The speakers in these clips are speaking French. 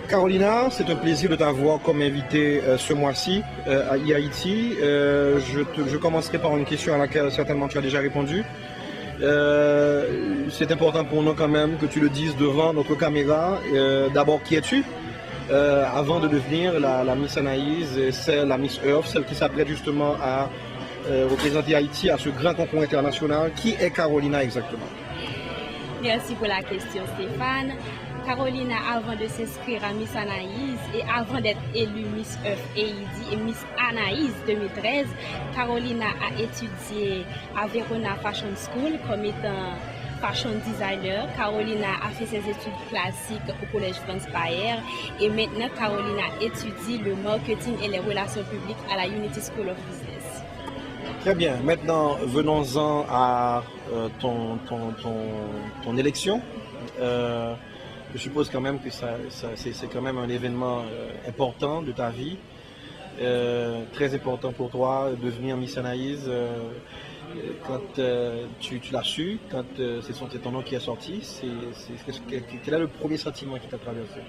Carolina, c'est un plaisir de t'avoir comme invité ce mois-ci à Haïti. Je commencerai par une question à laquelle certainement tu as déjà répondu. C'est important pour nous quand même que tu le dises devant notre caméra. D'abord, qui es-tu avant de devenir la Miss Anaïs, c'est la Miss Earth, celle qui s'apprête justement à représenter Haïti à ce grand concours international. Qui est Carolina exactement? Merci pour la question, Stéphane. Carolina, avant de s'inscrire à Miss Anaïs et avant d'être élue Miss Earth AID et Miss Anaïs 2013, Carolina a étudié à Verona Fashion School comme étant fashion designer. Carolina a fait ses études classiques au Collège France Bayer et maintenant Carolina étudie le marketing et les relations publiques à la Unity School of Business. Très bien. Maintenant, venons-en à ton élection. Je suppose quand même que c'est quand même un événement important de ta vie, très important pour toi, devenir Miss Anaïs. Quand tu l'as su, quand c'est ton nom qui est sorti, quel est le premier sentiment qui t'a traversé?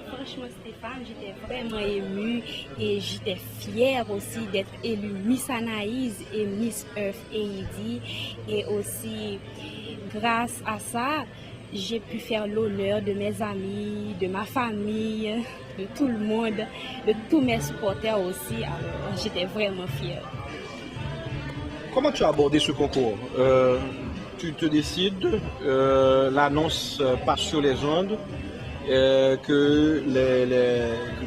Franchement, Stéphane, j'étais vraiment émue et j'étais fière aussi d'être élue Miss Anaïs et Miss Earth AID. Et aussi, grâce à ça, j'ai pu faire l'honneur de mes amis, de ma famille, de tout le monde, de tous mes supporters aussi. Alors, j'étais vraiment fière. Comment tu as abordé ce concours? Tu te décides, l'annonce passe sur les ondes, que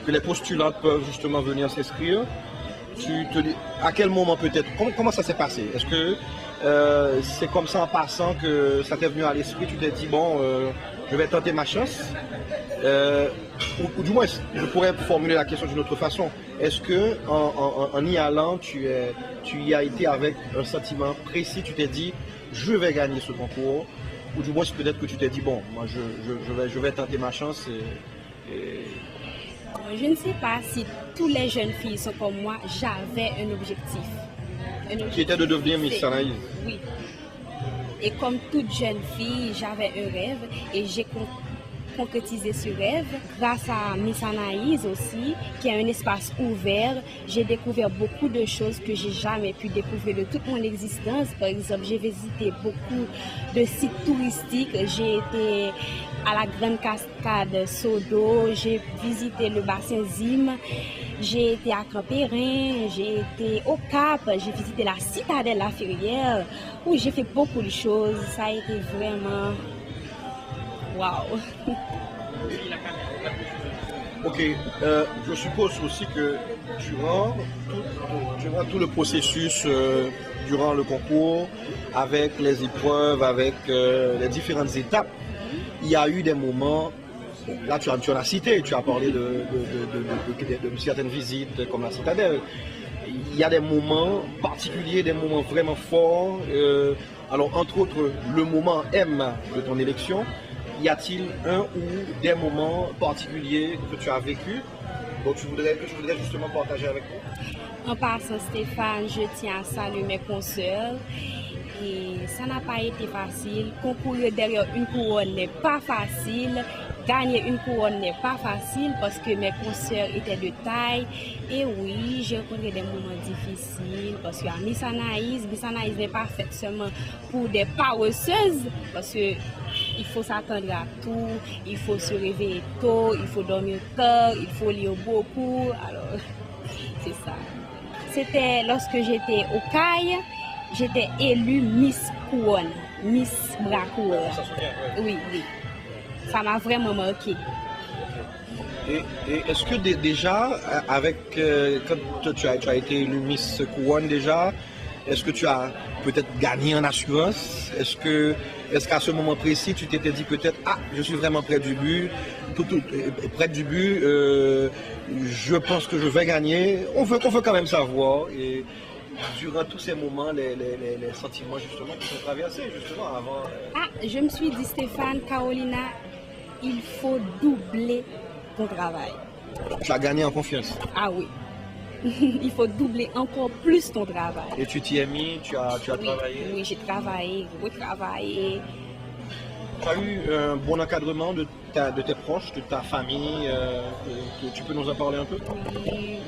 les postulantes peuvent justement venir s'inscrire. À quel moment peut-être? Comment ça s'est passé? Est-ce que c'est comme ça en passant que ça t'est venu à l'esprit? Tu t'es dit, bon, je vais tenter ma chance. Ou du moins, je pourrais formuler la question d'une autre façon. Est-ce que en y allant, tu y as été avec un sentiment précis? Tu t'es dit, je vais gagner ce concours? Ou du moins, peut-être que tu t'es dit, bon, moi, je vais tenter ma chance. Je ne sais pas si toutes les jeunes filles sont comme moi. J'avais un objectif. Qui était de devenir Miss Anaïs? Oui. Et comme toute jeune fille, j'avais un rêve et j'ai concrétisé ce rêve. Grâce à Miss Anaïs aussi, qui a un espace ouvert, j'ai découvert beaucoup de choses que j'ai jamais pu découvrir de toute mon existence. Par exemple, j'ai visité beaucoup de sites touristiques. J'ai été à la Grande Cascade Sodo, j'ai visité le bassin Zim, j'ai été à Campérin, j'ai été au Cap, j'ai visité la citadelle La Ferrière, où j'ai fait beaucoup de choses. Ça a été vraiment waouh. Ok, je suppose aussi que durant tout le processus, durant le concours, avec les épreuves, avec les différentes étapes, il y a eu des moments, là tu en as cité, tu as parlé de certaines visites comme la citadelle. Il y a des moments particuliers, des moments vraiment forts. Alors entre autres, le moment M de ton élection. Y a-t-il un ou des moments particuliers que tu as vécu dont je voudrais justement partager avec nous? En passant, Stéphane, je tiens à saluer mes consoeurs. Et ça n'a pas été facile. Concourir derrière une couronne n'est pas facile. Gagner une couronne n'est pas facile parce que mes consoeurs étaient de taille. Et oui, j'ai rencontré des moments difficiles parce que Miss Anaïs n'est pas faite seulement pour des paresseuses parce que il faut s'attendre à tout, il faut se réveiller tôt, il faut dormir tard, il faut lire beaucoup. Alors, c'est ça. C'était lorsque j'étais au CAI, j'étais élue Miss Couronne, Miss Bracour. Oui, oui. Ça m'a vraiment marqué. Et est-ce que déjà, quand tu as été élue Miss Couronne déjà, est-ce que tu as peut-être gagné en assurance? Est-ce qu'à ce moment précis, tu t'étais dit peut-être, je suis vraiment près du but, je pense que je vais gagner. On veut quand même savoir. Et durant tous ces moments, les sentiments justement qui sont traversés justement avant. Je me suis dit, Stéphane, Carolina, il faut doubler ton travail. Tu as gagné en confiance? Ah oui. Il faut doubler encore plus ton travail. Et tu t'y es mis, tu as travaillé? Oui, j'ai travaillé, retravaillé. Tu as eu un bon encadrement de tes proches, de ta famille, tu peux nous en parler un peu? Et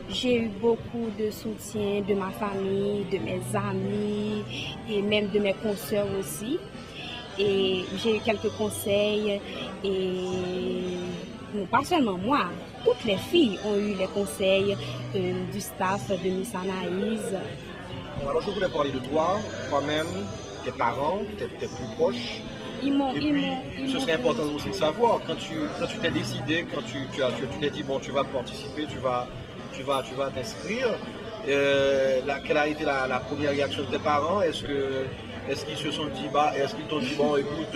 j'ai eu beaucoup de soutien de ma famille, de mes amis et même de mes consoeurs aussi. Et j'ai eu quelques conseils et non, pas seulement moi, toutes les filles ont eu les conseils du staff de Miss Anaïs. Alors je voulais parler de toi, toi-même, tes parents, tes plus proches. Ce serait important aussi de savoir, quand tu t'es décidé, quand tu t'es dit, bon, tu vas participer, tu vas t'inscrire, quelle a été la première réaction de tes parents? Est-ce qu'ils se sont dit, est-ce qu'ils t'ont dit, bon, écoute,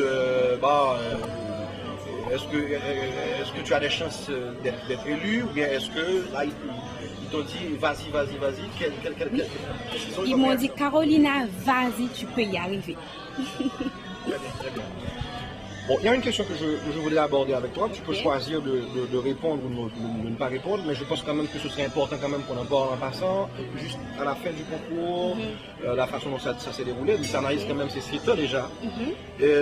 est-ce que tu as des chances d'être élu, ou bien est-ce que là, ils t'ont dit, vas-y, Ils m'ont dit, Carolina, vas-y, tu peux y arriver. Très bien. Bon, il y a une question que je voulais aborder avec toi. Tu peux choisir de répondre ou de ne pas répondre, mais je pense quand même que ce serait important quand même qu'on en parle en passant. Juste à la fin du concours, la façon dont ça s'est déroulé. Miss Anaïs quand même c'est 7 ans déjà.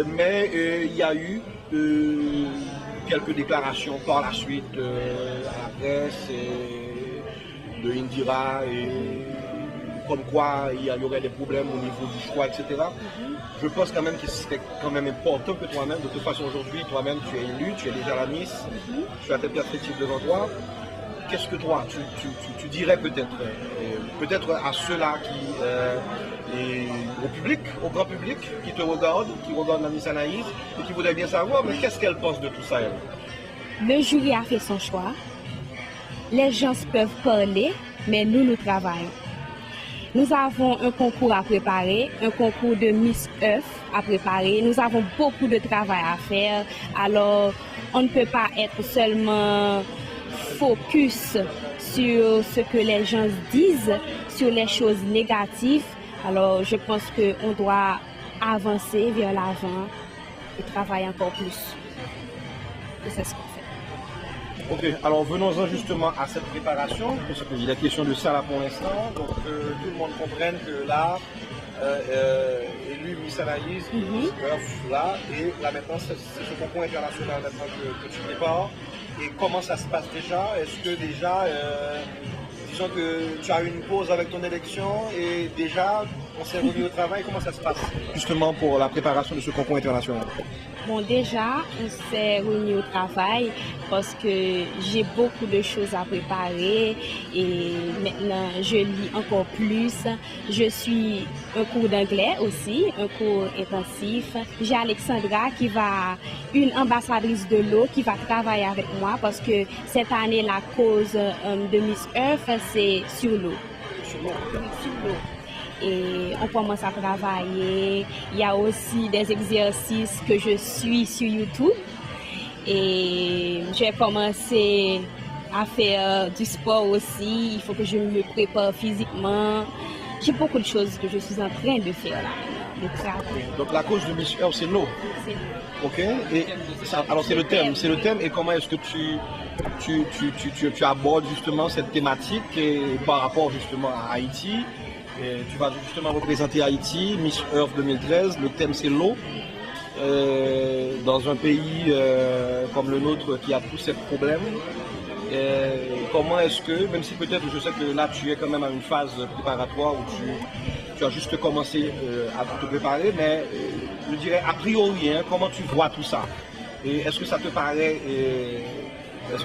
Mais il y a eu quelques déclarations par la suite à la presse de Indira et comme quoi il y aurait des problèmes au niveau du choix, etc. Je pense quand même que c'est quand même important que toi-même, de toute façon aujourd'hui, toi-même tu es élu, tu es déjà la Miss, tu as tes perspectives devant toi. Qu'est-ce que toi, tu dirais peut-être à ceux-là et au public, au grand public qui te regarde, qui regarde la Miss Anaïs et qui voudrait bien savoir, mais qu'est-ce qu'elle pense de tout ça, elle? Le jury a fait son choix. Les gens peuvent parler, mais nous travaillons. Nous avons un concours à préparer, un concours de Miss Earth à préparer. Nous avons beaucoup de travail à faire. Alors, on ne peut pas être seulement focus sur ce que les gens disent, sur les choses négatives. Alors, je pense qu'on doit avancer vers l'avant et travailler encore plus. Et c'est ce qu'on fait. Ok, alors venons-en justement à cette préparation, parce qu'il est question de ça là pour l'instant. Donc tout le monde comprenne que là, élu Miss Anaïs, là, et là maintenant c'est ce concours international maintenant que tu prépares. Et comment ça se passe déjà? Est-ce que déjà, disons que tu as eu une pause avec ton élection et déjà on s'est remis au travail, comment ça se passe justement pour la préparation de ce concours international? Bon, déjà, on s'est réunis au travail parce que j'ai beaucoup de choses à préparer et maintenant je lis encore plus. Je suis un cours d'anglais aussi, un cours intensif. J'ai Alexandra une ambassadrice de l'eau qui va travailler avec moi parce que cette année, la cause de Miss Earth, c'est sur l'eau. Sur l'eau. Et on commence à travailler. Il y a aussi des exercices que je suis sur YouTube. Et j'ai commencé à faire du sport aussi. Il faut que je me prépare physiquement. J'ai beaucoup de choses que je suis en train de faire là, de travailler. Donc la cause de Miss Earth, c'est l'eau. C'est l'eau. Ok. Et alors c'est le thème. C'est le thème. Et comment est-ce que tu abordes justement cette thématique par rapport justement à Haïti? Et tu vas justement représenter Haïti, Miss Earth 2013, le thème c'est l'eau. Dans un pays comme le nôtre qui a tous ces problèmes, comment est-ce que, même si peut-être je sais que là tu es quand même à une phase préparatoire où tu as juste commencé à te préparer, mais je dirais a priori, comment tu vois tout ça? Et est-ce que ça te paraît, est-ce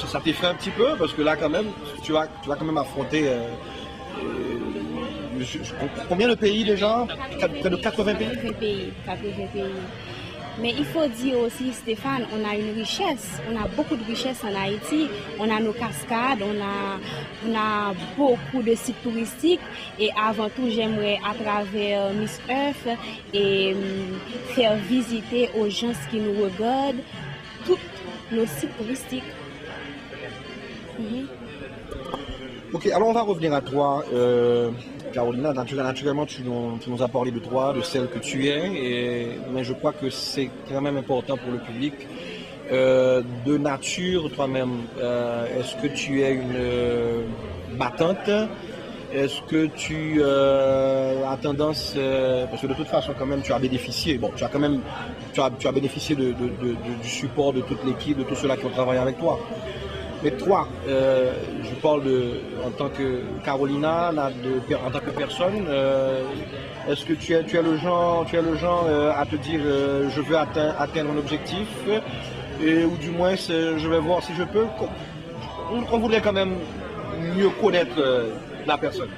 que ça t'effraie un petit peu? Parce que là quand même, tu vas quand même affronter... combien de pays déjà? Près de 80 pays? 80 pays. Mais il faut dire aussi, Stéphane, on a une richesse, on a beaucoup de richesse en Haïti. On a nos cascades, on a beaucoup de sites touristiques. Et avant tout, j'aimerais à travers Miss Earth et faire visiter aux gens qui nous regardent tous nos sites touristiques. Ok, alors on va revenir à toi. Carolina, naturellement, tu nous as parlé de toi, de celle que tu es, mais je crois que c'est quand même important pour le public. De nature, toi-même, est-ce que tu es une battante? est-ce que tu as tendance, parce que de toute façon quand même tu as bénéficié, bon tu as quand même tu as bénéficié du support de toute l'équipe, de tous ceux-là qui ont travaillé avec toi. Mais toi, je parle en tant que Carolina, en tant que personne, est-ce que tu es le genre à te dire je veux atteindre un objectif, ou du moins je vais voir si je peux. On voudrait quand même mieux connaître la personne.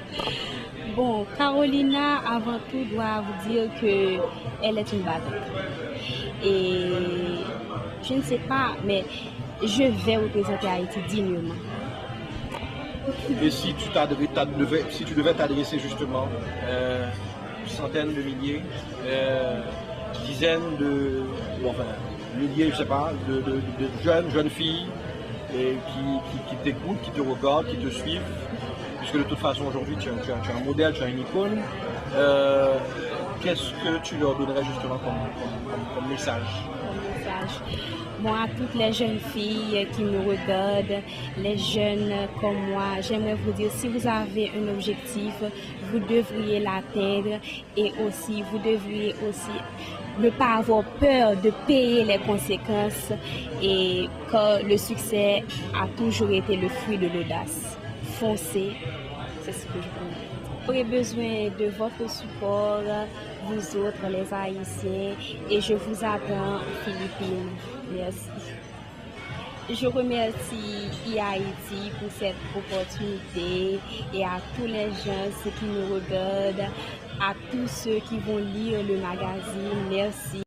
Bon, Carolina, avant tout, doit vous dire qu'elle est une battante. Et je ne sais pas, mais je vais représenter Haïti dignement. Et si tu devais t'adresser justement centaines de milliers, dizaines milliers, je sais pas, de jeunes filles qui t'écoutent, qui te regardent, qui te suivent, puisque de toute façon aujourd'hui tu as un modèle, tu as une icône, qu'est-ce que tu leur donnerais justement comme message? Moi, à toutes les jeunes filles qui me regardent, les jeunes comme moi, j'aimerais vous dire, si vous avez un objectif, vous devriez l'atteindre, et aussi, vous devriez aussi ne pas avoir peur de payer les conséquences, et que le succès a toujours été le fruit de l'audace. Foncez, c'est ce que je vous dis. J'aurai besoin de votre support, vous autres les Haïtiens, et je vous attends aux Philippines. Merci. Je remercie Haïti pour cette opportunité et à tous les gens qui nous regardent, à tous ceux qui vont lire le magazine. Merci.